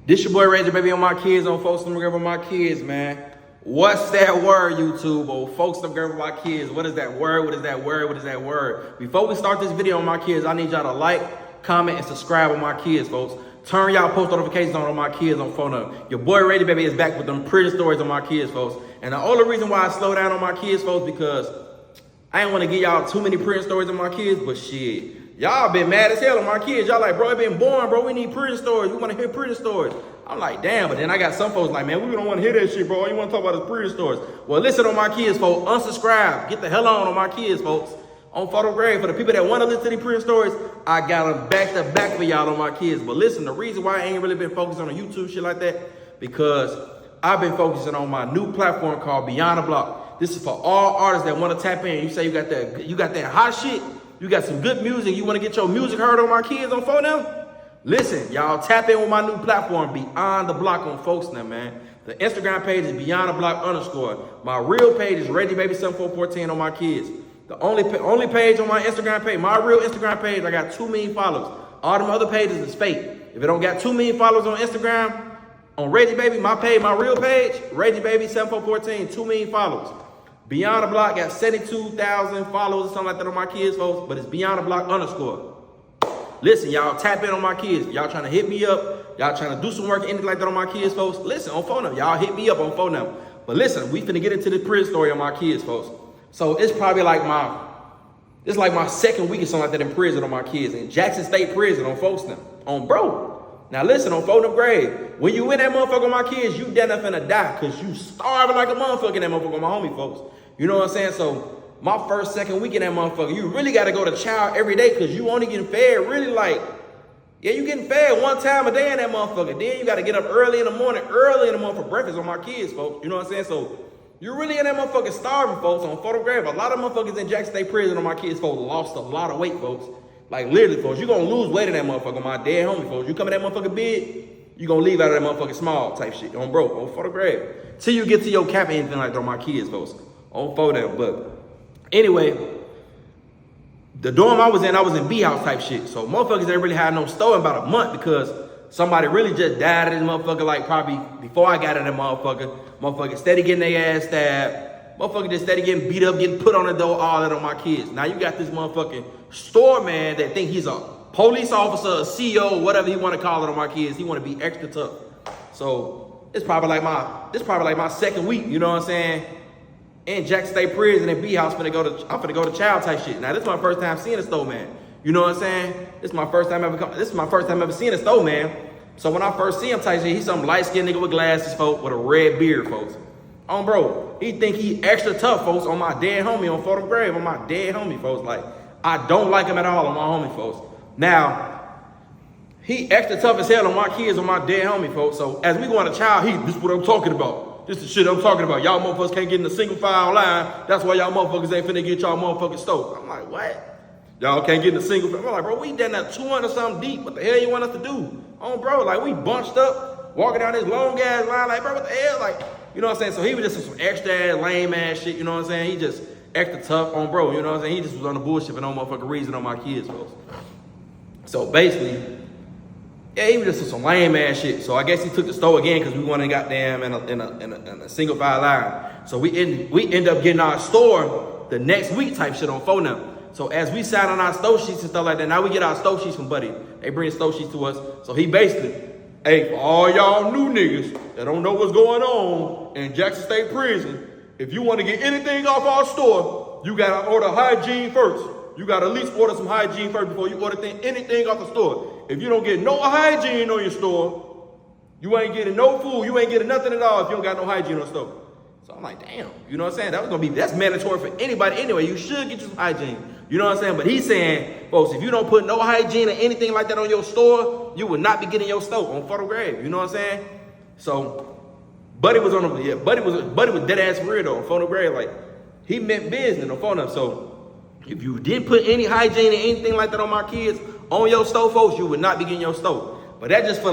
This your boy ReggieBaybee on my kids, on folks them girl on my kids, man. What's that word, YouTube? Oh, folks them girl on my kids. What is that word? What is that word? What is that word? Before we start this video on my kids, I need y'all to like, comment, and subscribe on my kids, folks. Turn y'all post notifications on my kids on phone up. Your boy ReggieBaybee is back with them pretty stories on my kids, folks. And the only reason why I slow down on my kids, folks, because I ain't want to give y'all too many pretty stories on my kids, but shit. Y'all been mad as hell on my kids. Y'all like, bro, it been boring, bro. We need pretty stories. We want to hear pretty stories. I'm like, damn, but then I got some folks like, man, we don't want to hear that shit, bro. All you want to talk about is pretty stories. Well, listen on my kids, folks. Unsubscribe. Get the hell on my kids, folks. On photograph. For the people that want to listen to these pretty stories, I got them back to back for y'all on my kids. But listen, the reason why I ain't really been focusing on YouTube shit like that, because I've been focusing on my new platform called Beyond the Block. This is for all artists that want to tap in. You say you got that hot shit. You got some good music. You want to get your music heard on my kids on phone now? Listen, y'all tap in with my new platform, Beyond the Block on folks now, man. The Instagram page is Beyond the Block _. My real page is ReggieBaybee7414 on my kids. The only page on my Instagram page, my real Instagram page, I got 2 million followers. All them other pages is fake. If it don't got 2 million followers on Instagram, on ReggieBaybee, my page, my real page, ReggieBaybee7414, 2 million followers. Beyond the Block got 72,000 followers or something like that on my kids, folks, but it's Beyond the Block _. Listen, y'all tap in on my kids. Y'all trying to hit me up. Y'all trying to do some work, anything like that on my kids, folks. Listen, on phone number. Y'all hit me up on phone number. But listen, we finna get into the prison story on my kids, folks. So it's probably like my second week or something like that in prison on my kids. In Jackson State Prison on folks now. On bro. Now listen, on phone number grade. When you in that motherfucker on my kids, you dead enough finna die because you starving like a motherfucker in that motherfucker on my homie, folks. You know what I'm saying? So my first, second week in that motherfucker, you really got to go to child every day because you only getting fed really like, yeah, you getting fed one time a day in that motherfucker. Then you got to get up early in the morning for breakfast on my kids, folks. You know what I'm saying? So you're really in that motherfucker starving, folks, on photograph. A lot of motherfuckers in Jackson State Prison on my kids, folks, lost a lot of weight, folks. Like literally, folks, you're going to lose weight in that motherfucker on my dead homie, folks. You come in that motherfucker big, you're going to leave out of that motherfucker small type shit. On bro, on photograph. Till you get to your cap or anything like that on my kids, folks. On photo, but anyway, the dorm I was in B house type shit. So motherfuckers ain't really had no store in about a month because somebody really just died in this motherfucker like probably before I got in that motherfucker. Motherfucker steady getting their ass stabbed. Motherfucker just steady getting beat up, getting put on the door, all that on my kids. Now you got this motherfucking store man that think he's a police officer, a CEO, whatever he want to call it on my kids. He want to be extra tough. So it's probably like my second week, you know what I'm saying? In Jackson State Prison in B house, I'm finna go to child type shit. Now this is my first time seeing a store man. You know what I'm saying? This is my first time ever seeing a store man. So when I first see him type shit, he's some light skinned nigga with glasses, folks, with a red beard, folks. Bro, he think he extra tough, folks, on my dead homie on photograph, on my dead homie, folks. Like, I don't like him at all on my homie, folks. Now, he extra tough as hell on my kids, on my dead homie, folks. So as we go on to child heat, this is what I'm talking about. This is the shit I'm talking about. Y'all motherfuckers can't get in a single file line. That's why y'all motherfuckers ain't finna get y'all motherfucking stoked. I'm like, what? Y'all can't get in a single file. I'm like, bro, we done that 200 something deep. What the hell you want us to do? Bro, like we bunched up, walking down this long ass line. Like, bro, what the hell? Like, you know what I'm saying? So he was just some extra ass, lame ass shit. You know what I'm saying? He just extra tough on bro. You know what I'm saying? He just was on the bullshit for no motherfucking reason on my kids, folks. So basically, yeah, he was just some lame ass shit. So I guess he took the store again because we wanted goddamn in a single file line. So we end up getting our store the next week type shit on phone number. So as we sat on our store sheets and stuff like that, now we get our store sheets from Buddy. They bring store sheets to us. So he basically, hey, for all y'all new niggas that don't know what's going on in Jackson State Prison, if you want to get anything off our store, you gotta order hygiene first. You gotta at least order some hygiene first before you order anything off the store. If you don't get no hygiene on your store, you ain't getting no food, you ain't getting nothing at all if you don't got no hygiene on the store. So I'm like, damn, you know what I'm saying? That's mandatory for anybody anyway. You should get you some hygiene. You know what I'm saying? But he's saying, folks, if you don't put no hygiene or anything like that on your store, you will not be getting your store on photograph. You know what I'm saying? So Buddy was Buddy was dead ass real though on photograph. Like he meant business on phone up. So if you didn't put any hygiene or anything like that on my kids on your stove, folks, you would not be getting your stove. But that's just for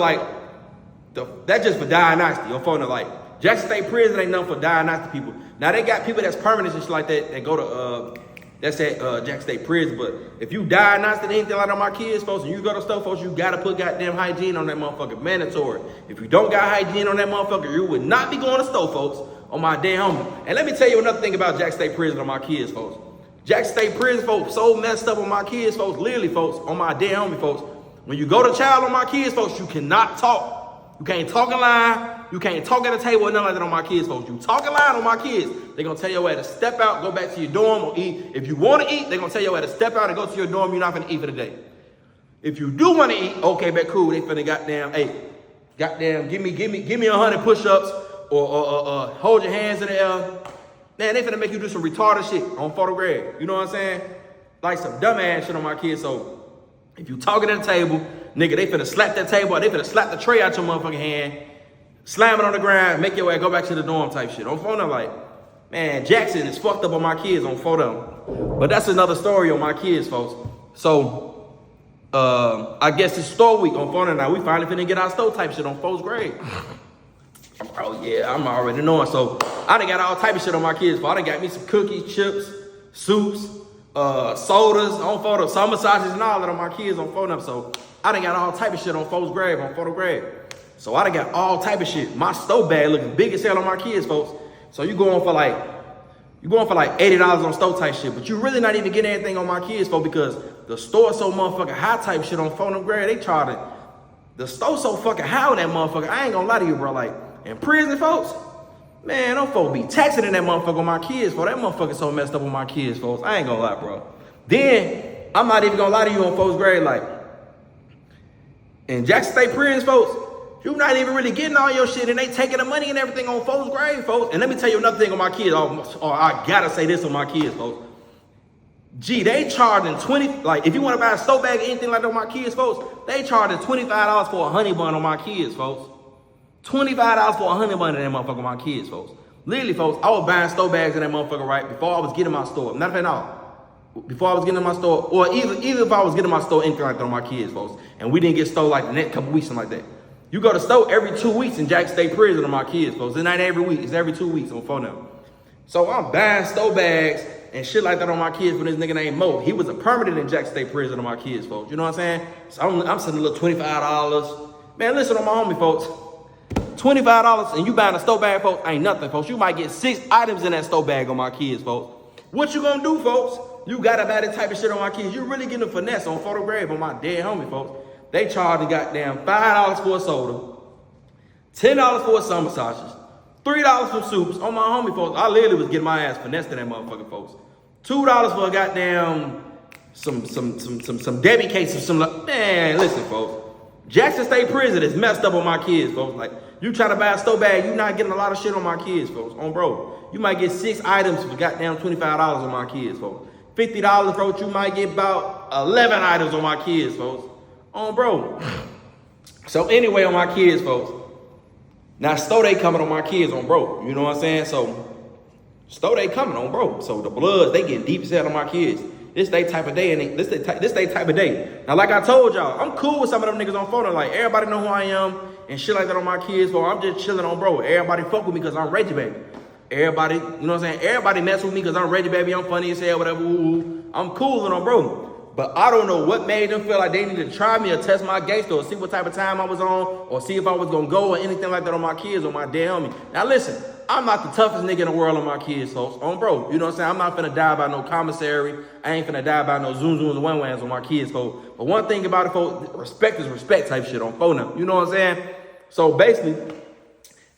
diagnostic on phone. Like Jackson State Prison ain't nothing for diagnostic people. Now they got people that's permanent and shit like that go to That's at Jackson State Prison. But if you diagnosed anything like that on my kids, folks, and you go to store, folks, you gotta put goddamn hygiene on that motherfucker. Mandatory. If you don't got hygiene on that motherfucker, you would not be going to store, folks, on my damn homie. And let me tell you another thing about Jackson State Prison on my kids, folks. Jackson State Prison, folks, so messed up on my kids, folks, literally, folks, on my damn homie, folks. When you go to child on my kids, folks, you cannot talk. You can't talk and lie. You can't talk at a table or nothing like that on my kids, folks. You talk and lie on my kids, they're going to tell you where to step out, go back to your dorm or eat. If you want to eat, they're going to tell you where to step out and go to your dorm. You're not going to eat for the day. If you do want to eat, okay, bet cool. They finna goddamn, hey, goddamn, give me 100 push-ups or hold your hands in the air. Man, they finna make you do some retarded shit on photograph. You know what I'm saying? Like some dumbass shit on my kids. So if you talking at the table, nigga, they finna slap that table, or they finna slap the tray out your motherfucking hand, slam it on the ground, make your way go back to the dorm type shit. On phone, I'm like, man, Jackson is fucked up on my kids on photo. But that's another story on my kids, folks. So, I guess it's store week on phone now. We finally finna get our store type shit on 4th grade. Oh yeah, I'm already knowing. So I done got all type of shit on my kids. I done got me some cookies, chips, soups, sodas on photo, summer sausages and all that on my kids on phone. So I done got all type of shit on 4th grade, on photo grade. So I done got all type of shit. My store bag looking big as hell on my kids, folks. So you going for like $80 on store type shit, but you really not even getting anything on my kids, folks, because the store so motherfucking high type shit on 4th grade. They charging the store so fucking high on that motherfucker. I ain't gonna lie to you, bro. Like in prison, folks, man, them folks be taxing in that motherfucker on my kids, folks. That motherfucker so messed up on my kids, folks. I ain't gonna lie, bro. Then I'm not even gonna lie to you on 4th grade, like in Jackson State Prison, folks. You not even really getting all your shit, and they taking the money and everything on 4th grade, folks. And let me tell you another thing on my kids. Oh, I gotta say this on my kids, folks. Gee, they charging 20, like if you want to buy a store bag or anything like that on my kids, folks, they charging $25 for a honey bun on my kids, folks. $25 for a honey bun in that motherfucker on my kids, folks. Literally, folks, I was buying store bags in that motherfucker, right, before I was getting my store. Not at all. Before I was getting in my store, or either if I was getting my store, anything like that on my kids, folks. And we didn't get store like the next couple weeks, something like that. You go to store every 2 weeks in Jackson State Prison on my kids, folks. It's not every week. It's every 2 weeks on phone now. So I'm buying store bags and shit like that on my kids for this nigga named Mo. He was a permanent in Jackson State Prison on my kids, folks. You know what I'm saying? So I'm sending a little $25. Man, listen on my homie, folks. $25 and you buying a store bag, folks, ain't nothing, folks. You might get 6 items in that store bag on my kids, folks. What you gonna do, folks? You gotta buy that type of shit on my kids. You really getting a finesse on photograph on my dead homie, folks. They charge goddamn $5 for a soda, $10 for a summer sausage, $3 for soups on my homie, folks. I literally was getting my ass finessed in that motherfucker, folks. $2 for a goddamn some Debbie cases, man, listen, folks. Jackson State Prison is messed up on my kids, folks. Like, you try to buy a store bag, you not getting a lot of shit on my kids, folks. On bro, you might get 6 items for goddamn $25 on my kids, folks. $50, folks, you might get about 11 items on my kids, folks. On bro. So anyway, on my kids, folks. Now store they coming on my kids on bro. You know what I'm saying? So store they coming on bro. So the bloods, they getting deep set on my kids. This they type of day, and this they type of day. Now, like I told y'all, I'm cool with some of them niggas on phone. Like, everybody know who I am and shit like that on my kids. So I'm just chilling on bro. Everybody fuck with me because I'm ReggieBaybee. Everybody, you know what I'm saying? Everybody mess with me because I'm ReggieBaybee. I'm funny as hell, whatever. Ooh. I'm cool with them, bro. But I don't know what made them feel like they needed to try me or test my gangster or see what type of time I was on or see if I was going to go or anything like that on my kids or my dead homie. Now, listen, I'm not the toughest nigga in the world on my kids, folks. On bro, you know what I'm saying? I'm not finna die by no commissary. I ain't finna die by no zoom zooms and one-wans on my kids, folks. But one thing about it, folks, respect is respect type shit on phone now. You know what I'm saying? So basically,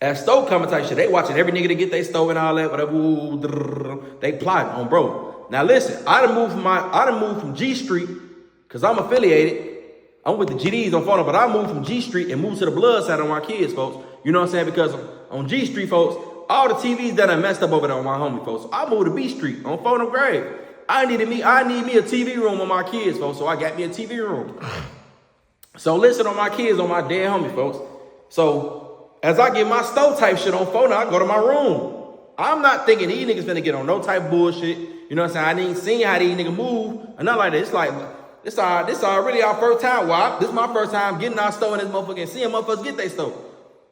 as stove coming type shit, they watching every nigga to get their stove and all that, whatever. Ooh, they plotting on bro. Now listen, I done moved from G Street, cause I'm affiliated. I'm with the GDs on phone, but I moved from G Street and moved to the blood side on my kids, folks. You know what I'm saying? Because on G Street, folks, all the TVs that I messed up over there on my homie, folks. So I moved to B Street on phone grade. I need me a TV room on my kids, folks. So I got me a TV room. So listen on my kids, on my dead homie, folks. So as I get my stove type shit on phone, I go to my room. I'm not thinking these niggas finna get on no type of bullshit. You know what I'm saying? I ain't seen how these niggas move. And not like that. It's like, this already our first time. Well, this is my first time getting our stove in this motherfucker and seeing motherfuckers get their stove.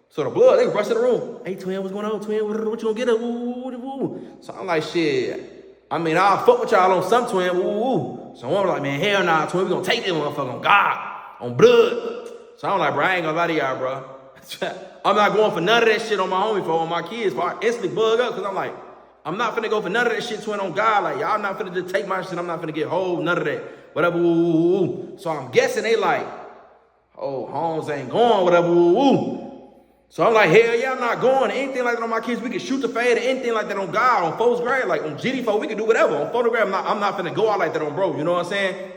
So the blood, they rush in the room. Hey, twin, what's going on, twin? What you gonna get? So I'm like, shit, I mean, I'll fuck with y'all on some twin, woo. So I'm like, man, hell nah, twin, we gonna take this motherfucker on God, on blood. So I'm like, bro, I ain't gonna lie to y'all, bro. I'm not going for none of that shit on my homie, on my kids, for I instantly bug up, because I'm like, I'm not finna go for none of that shit, twin, on God. Like, y'all not finna just take my shit, I'm not finna get hold, none of that. Whatever, woo. So I'm guessing they like, oh, Holmes ain't going, whatever, woo. So I'm like, hell yeah, I'm not going. Anything like that on my kids, we can shoot the fade or anything like that on God, on folks grade, like on GD4, we can do whatever. On photograph, I'm not finna go out like that on bro, you know what I'm saying?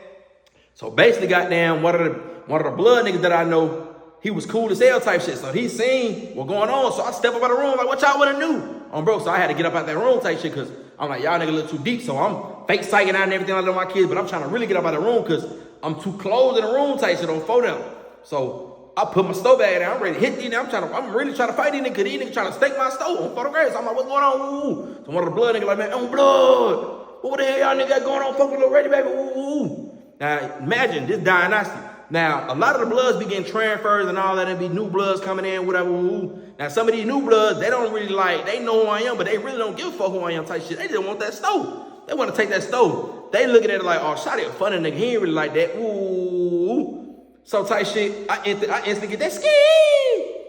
So basically, goddamn, one of the blood niggas that I know, he was cool as hell type shit. So he seen what going on. So I step up out the room like, what y'all wanna do? Bro, so I had to get up out that room type shit, because I'm like, y'all nigga look too deep. So I'm fake psyching out and everything like that on my kids, but I'm trying to really get up out the room because I'm too close in the room type shit on photo. So I put my stove bag down. I'm ready to hit these niggas. I'm really trying to fight these niggas, because these niggas trying to stake my stove on photographs. So I'm like, what's going on? Ooh. So one of the blood niggas like, man, on blood. What the hell y'all niggas got going on? Fuck with little ReggieBaybee. Ooh. Now imagine this dynasty. Now a lot of the bloods be getting transfers and all that, and be new bloods coming in, whatever. Ooh. Now some of these new bloods, they don't really like, they know who I am, but they really don't give a fuck who I am type shit. They just want that stove. They want to take that stove. They looking at it like, oh, Shotty a funny nigga. He ain't really like that. Ooh. So type shit, I instantly get that ski.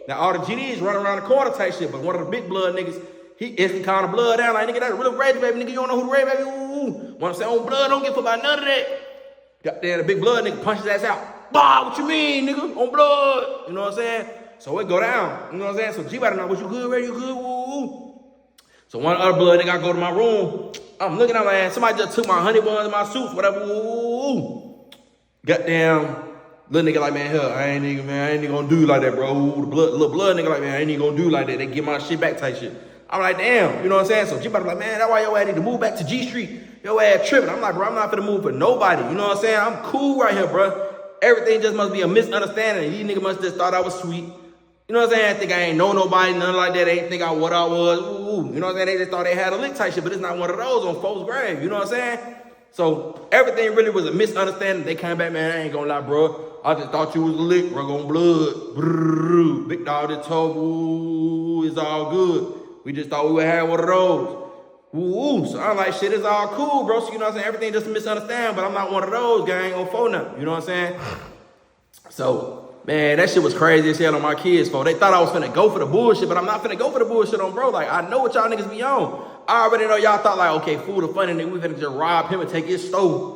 Now all the GDs running around the corner type shit, but one of the big blood niggas, he instantly calling the blood down like, nigga, that's a real ReggieBaybee, nigga, you don't know who the ReggieBaybee, ooh. When I'm saying on blood, don't give a fuck about none of that. Got there, the big blood nigga punch his ass out. Bah, what you mean, nigga, on blood? You know what I'm saying? So it go down, you know what I'm saying? So G better know, what you good, Reggie, you good, woo. So one other blood nigga, I go to my room, I'm looking at my ass, somebody just took my honey buns and my suits, whatever, woo. Goddamn. Little nigga like, man, hell, I ain't even gonna do like that, bro. The little blood nigga like, man, I ain't even gonna do like that. They get my shit back type shit. I'm like, damn, you know what I'm saying? So G-Body like, man, that's why your ass need to move back to G Street. Your ass tripping. I'm like, bro, I'm not finna move for nobody. You know what I'm saying? I'm cool right here, bro. Everything just must be a misunderstanding. These niggas must just thought I was sweet. You know what I'm saying? I think I ain't know nobody, nothing like that. They ain't think I what I was. Ooh. You know what I'm saying? They just thought they had a lick type shit, but it's not one of those on folks' grave. You know what I'm saying? So everything really was a misunderstanding. They came back, man, I ain't gonna lie, bro. I just thought you was a lick, bro, on blood. Brrr, big dog that told, ooh, it's all good. We just thought we would have one of those. Ooh, so I'm like, shit, it's all cool, bro. So you know what I'm saying? Everything just a misunderstanding, but I'm not one of those, gang, on phone up. You know what I'm saying? So, man, that shit was crazy as hell on my kids, folks. They thought I was finna go for the bullshit, but I'm not finna go for the bullshit on bro. Like, I know what y'all niggas be on. I already know y'all thought like, okay, fool the funny nigga, we finna just rob him and take his stove.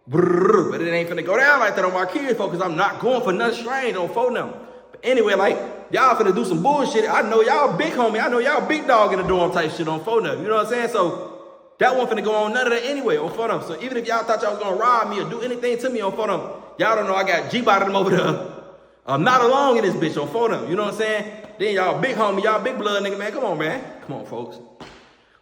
Brrr, but it ain't finna go down like that on my kids, folks, because I'm not going for nothing strange on phone number. But anyway, like, y'all finna do some bullshit. I know y'all big homie. I know y'all big dog in the dorm type shit on phone number. You know what I'm saying? So that one finna go on none of that anyway on phone number. So even if y'all thought y'all was gonna rob me or do anything to me on phone number, y'all don't know I got G-Body them over there. I'm not along in this bitch on phone number. You know what I'm saying? Then y'all big homie, y'all big blood nigga, man. Come on, man. Come on, folks.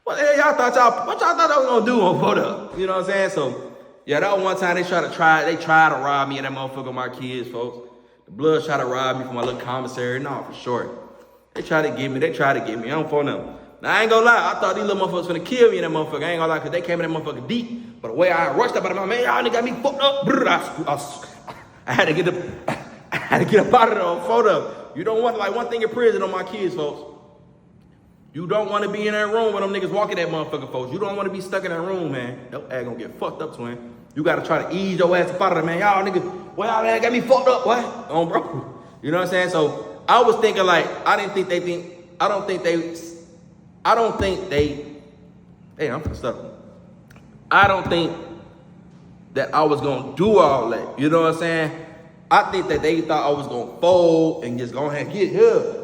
What the hell y'all thought I was gonna do on photo? You know what I'm saying? So yeah, that was one time they tried to rob me and that motherfucker, my kids, folks. The bloods tried to rob me for my little commissary. No, for sure. They tried to get me. I don't phone them. Now I ain't gonna lie, I thought these little motherfuckers finna kill me in that motherfucker. I ain't gonna lie, cause they came in that motherfucker deep. But the way I rushed up out of my man, y'all nigga got me fucked up. I had to get up out of there on photo. You don't want like one thing in prison on my kids, folks. You don't want to be in that room when them niggas walking that motherfucker, folks. You don't want to be stuck in that room, man. Your ass gonna get fucked up, twin. You gotta try to ease your ass up out of there, man. Y'all niggas, well, y'all ass got me fucked up, what? Bro. You know what I'm saying? So I was thinking like, hey, I'm finna stop. I don't think that I was gonna do all that. You know what I'm saying? I think that they thought I was gonna fold and just go ahead and get here.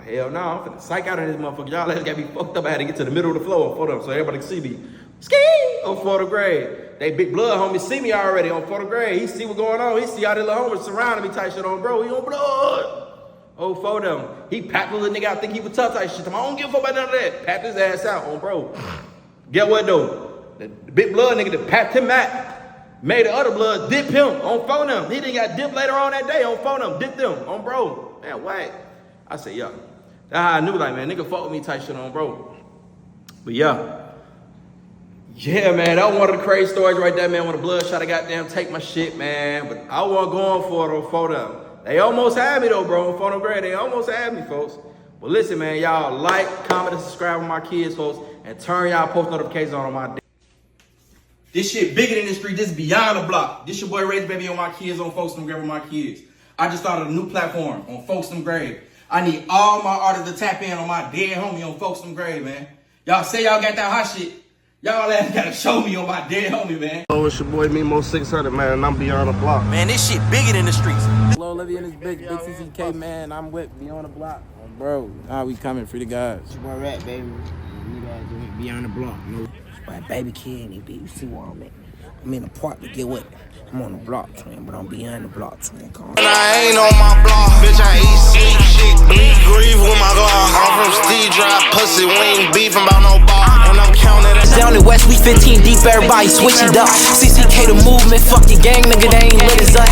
Hell no, I'm finna psych out of this motherfucker. Y'all ass got me fucked up. I had to get to the middle of the floor on photo so everybody can see me. Ski on photo grade. They big blood homies see me already on photo grade. He see what's going on. He see all the little homies surrounding me type shit on bro. He on blood. Oh, photo. He packed the little nigga out, think he was tough type shit. I don't give a fuck about none of that. Packed his ass out on bro. Get what though? The big blood nigga that packed him out, made the other blood dip him on phone. He didn't got dipped later on that day on phone. Dipped him on bro. Man, what? I said, yo. That's how I knew, like, man, nigga fuck with me type shit on, bro. But yeah. Yeah, man, that was one of the crazy stories right there, man. When the blood shot, I goddamn take my shit, man. But I wasn't going for it on photo. They almost had me, though, bro, on photo grade. They almost had me, folks. But listen, man, y'all like, comment, and subscribe with my kids, folks. and turn y'all post notifications on my. This shit bigger than the street. This beyond the block. This your boy ReggieBaybee on my kids on Folks Them Grave on my kids. I just started a new platform on Folks Them Grave. I need all my artists to tap in on my dead homie on Folks Them Grave, man. Y'all say y'all got that hot shit. Y'all gotta show me on my dead homie, man. Oh, it's your boy Mimo 600, man, and I'm beyond the block. Man, this shit bigger than the streets. Hello, Olivia and this bitch, Big CCK, man. I'm with Beyond the Block. Bro, we coming for the guys. It's your boy ReggieBaybee. You guys doing Beyond the Block, no? My baby kid and he be, you see where I'm at. I'm in the park to get wet. I'm on the block, twin, but I'm behind the block, twin. And I ain't on my block, bitch, I eat sleep shit, bleed, grieve with my God. I'm from Steve Drive, pussy, we ain't beefing about no bar, and I'm counting it. Down in West, we 15 deep, everybody switch it up. CCK the movement, fuck the gang, nigga, they ain't lit as us.